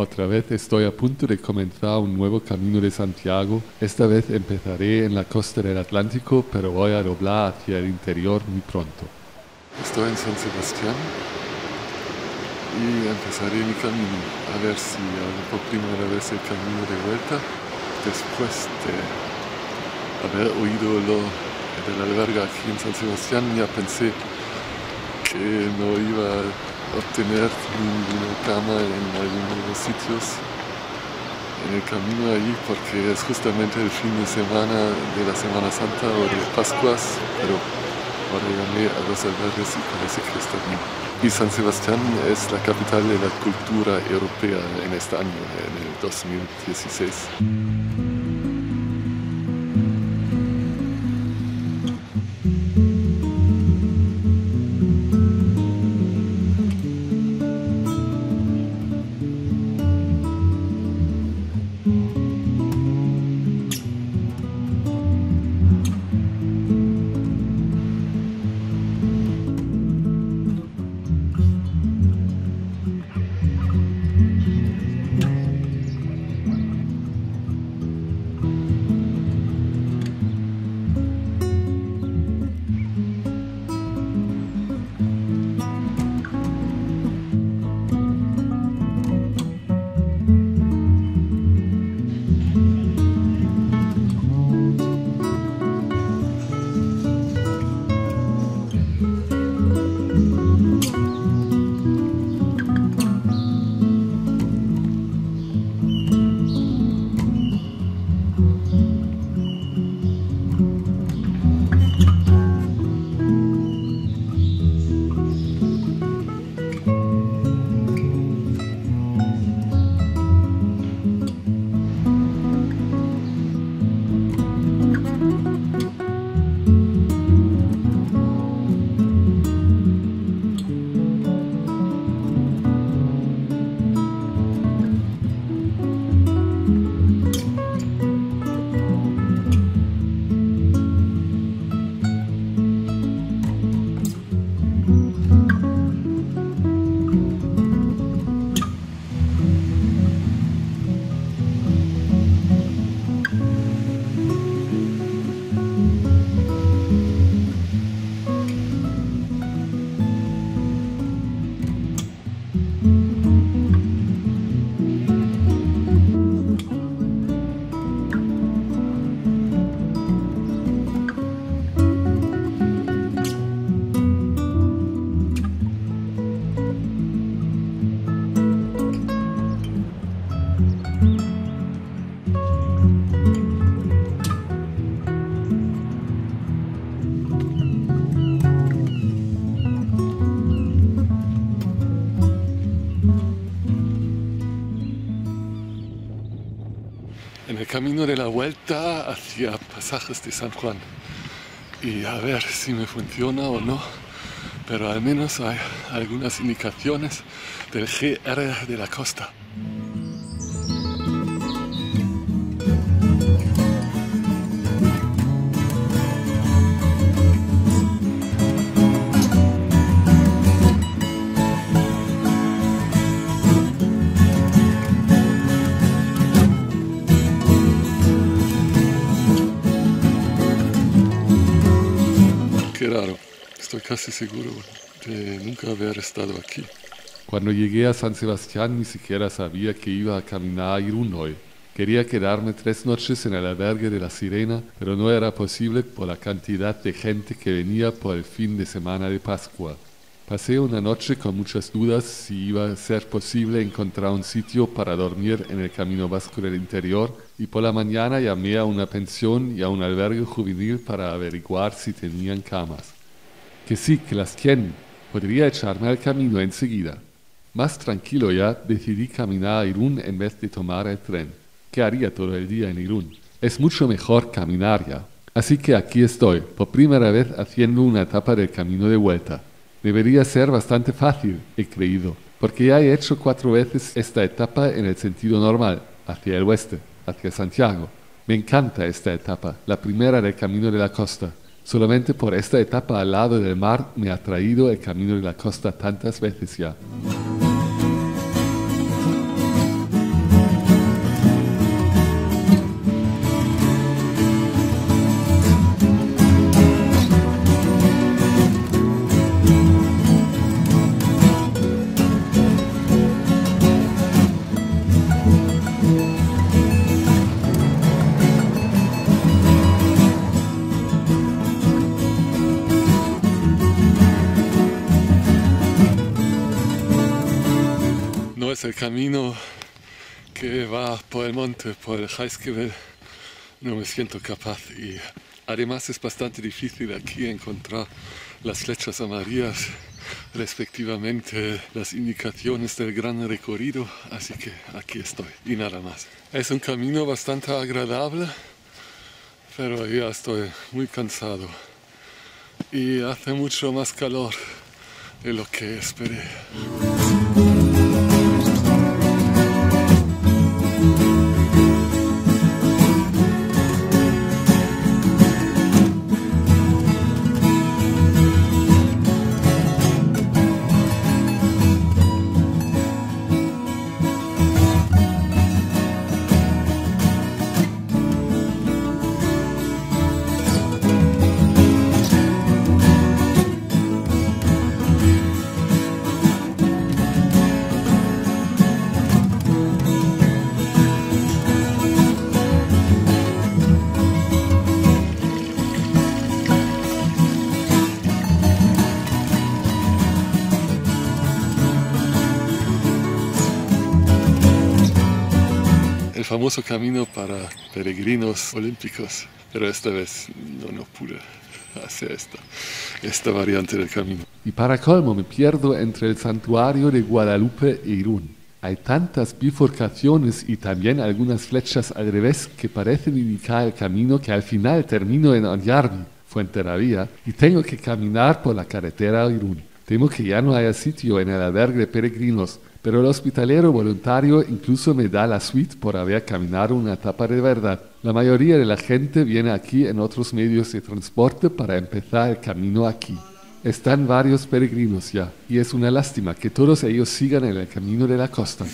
Otra vez estoy a punto de comenzar un nuevo camino de Santiago. Esta vez empezaré en la costa del Atlántico, pero voy a doblar hacia el interior muy pronto. Estoy en San Sebastián y empezaré mi camino. A ver si hago por primera vez el camino de vuelta. Después de haber oído lo del albergue aquí en San Sebastián, ya pensé que no iba a obtener ninguna cama en algunos sitios en el camino allí, porque es justamente el fin de semana de la Semana Santa o de Pascuas, pero ahora llamé a los albergues y parece que está bien. Y San Sebastián es la capital de la cultura europea en este año, en el 2016. En el camino de la vuelta hacia Pasajes de San Juan, y a ver si me funciona o no, pero al menos hay algunas indicaciones del GR de la costa. Qué raro, estoy casi seguro de nunca haber estado aquí. Cuando llegué a San Sebastián ni siquiera sabía que iba a caminar a Irún hoy. Quería quedarme 3 noches en el albergue de La Sirena, pero no era posible por la cantidad de gente que venía por el fin de semana de Pascua. Pasé una noche con muchas dudas si iba a ser posible encontrar un sitio para dormir en el Camino Vasco del Interior, y por la mañana llamé a una pensión y a un albergue juvenil para averiguar si tenían camas. Que sí, que las tienen. Podría echarme al camino enseguida. Más tranquilo ya, decidí caminar a Irún en vez de tomar el tren. ¿Qué haría todo el día en Irún? Es mucho mejor caminar ya. Así que aquí estoy, por primera vez haciendo una etapa del camino de vuelta. Debería ser bastante fácil, he creído, porque ya he hecho 4 veces esta etapa en el sentido normal, hacia el oeste, hacia Santiago. Me encanta esta etapa, la primera del Camino de la Costa. Solamente por esta etapa al lado del mar me ha traído el Camino de la Costa tantas veces ya. pues el camino que va por el monte, por el Heisgebel, no me siento capaz. Y además es bastante difícil aquí encontrar las flechas amarillas, respectivamente las indicaciones del gran recorrido, así que aquí estoy y nada más. Es un camino bastante agradable, pero ya estoy muy cansado y hace mucho más calor de lo que esperé. El famoso camino para peregrinos olímpicos, pero esta vez no pude hacer esta variante del camino. Y para colmo me pierdo entre el santuario de Guadalupe e Irún. Hay tantas bifurcaciones y también algunas flechas al revés que parecen indicar el camino que al final termino en Onyarbi, Fuenterrabía, y tengo que caminar por la carretera a Irún. Temo que ya no haya sitio en el albergue de peregrinos, pero el hospitalero voluntario incluso me da la suite por haber caminado una etapa de verdad. La mayoría de la gente viene aquí en otros medios de transporte para empezar el camino aquí. Están varios peregrinos ya, y es una lástima que todos ellos sigan en el camino de la costa.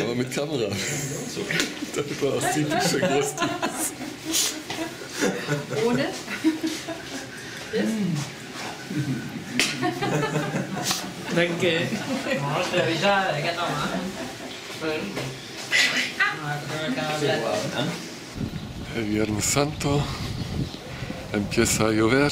Aber mit Kamera. Das war auch typisch lustig. Ohne? Perché? El Viernes Santo empieza a llover.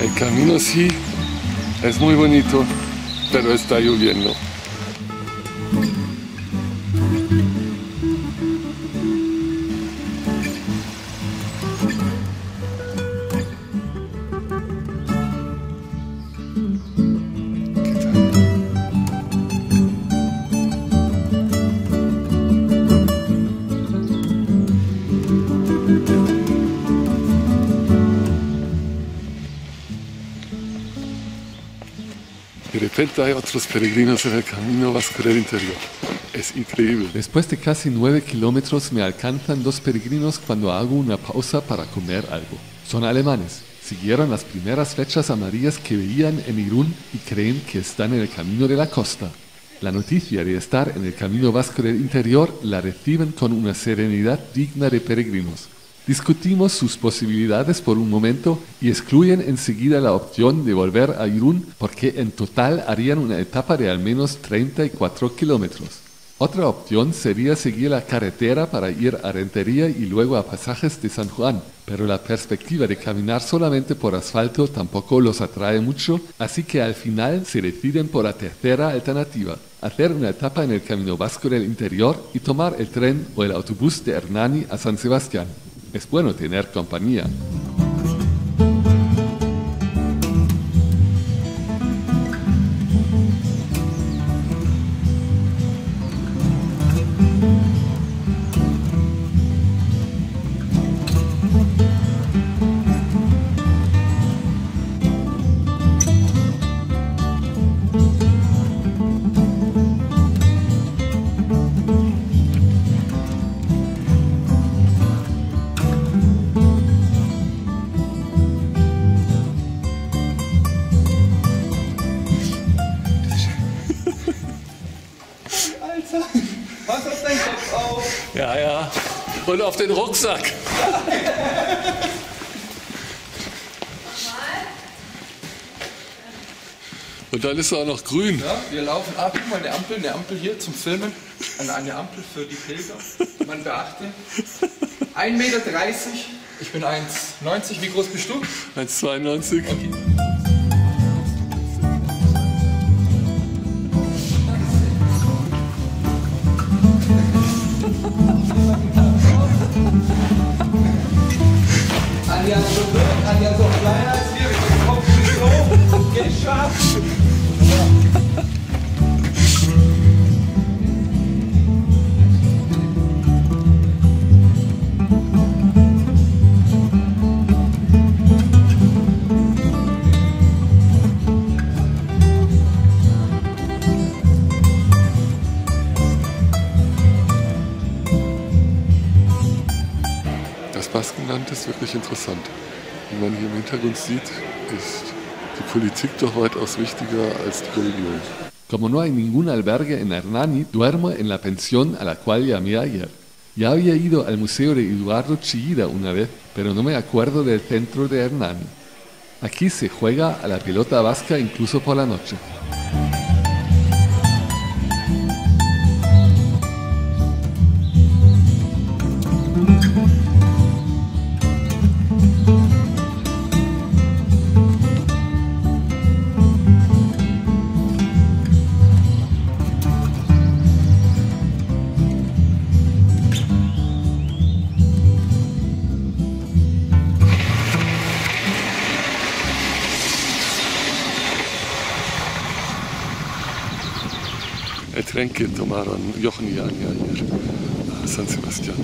El camino sí es muy bonito, pero está lloviendo. De repente hay otros peregrinos en el camino vasco del interior. Es increíble. Después de casi 9 kilómetros me alcanzan 2 peregrinos cuando hago una pausa para comer algo. Son alemanes. Siguieron las primeras flechas amarillas que veían en Irún y creen que están en el camino de la costa. La noticia de estar en el camino vasco del interior la reciben con una serenidad digna de peregrinos. Discutimos sus posibilidades por un momento y excluyen enseguida la opción de volver a Irún porque en total harían una etapa de al menos 34 kilómetros. Otra opción sería seguir la carretera para ir a Rentería y luego a Pasajes de San Juan, pero la perspectiva de caminar solamente por asfalto tampoco los atrae mucho, así que al final se deciden por la tercera alternativa, hacer una etapa en el Camino Vasco del Interior y tomar el tren o el autobús de Hernani a San Sebastián. Es bueno tener compañía. Pass auf deinen Kopf auf. Ja, ja. Und auf den Rucksack. Und dann ist er auch noch grün. Ja, wir laufen ab, guck mal, eine Ampel hier zum Filmen. Eine Ampel für die Pilger. Man beachte. 1,30 Meter. Ich bin 1,90. Wie groß bist du? 1,92. Okay. Anja so kleiner als wir, mit dem Kopf bis hoch und geht scharf. Das Baskenland ist wirklich interessant. Wie man hier im Hintergrund sieht, ist die Politik doch weitaus wichtiger als die Religion. Como no hay ningún albergue en Hernani, duermo en la pensión a la cual llamé ayer. Ya había ido al museo de Eduardo Chillida una vez, pero no me acuerdo del centro de Hernani. Aquí se juega a la pelota vasca incluso por la noche. Getränke tomaron Jochen y Anja hier a San Sebastián.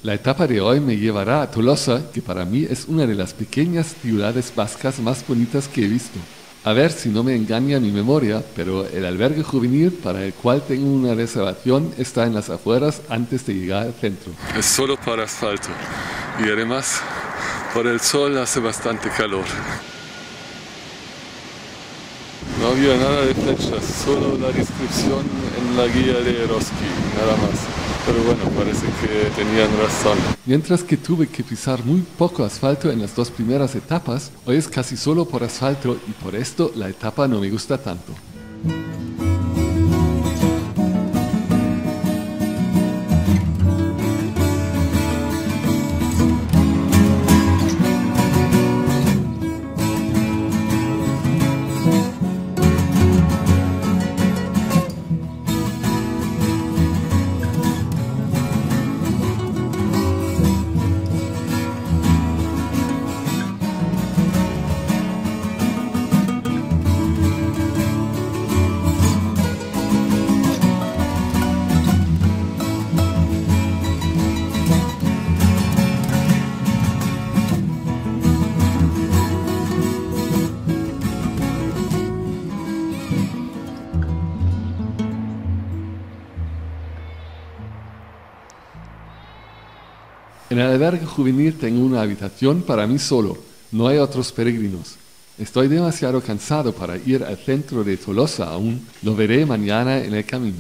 La etapa de hoy me llevará a Tolosa, que para mí es una de las pequeñas ciudades vascas más bonitas que he visto. A ver si no me engaña mi memoria, pero el albergue juvenil para el cual tengo una reservación está en las afueras antes de llegar al centro. Es solo para asfalto y además por el sol hace bastante calor. No había nada de flechas, solo la descripción en la guía de Eroski, nada más. Pero bueno, parece que tenían razón. Mientras que tuve que pisar muy poco asfalto en las dos primeras etapas, hoy es casi solo por asfalto y por esto la etapa no me gusta tanto. En el albergue juvenil tengo una habitación para mí solo, no hay otros peregrinos. Estoy demasiado cansado para ir al centro de Tolosa aún, lo veré mañana en el camino.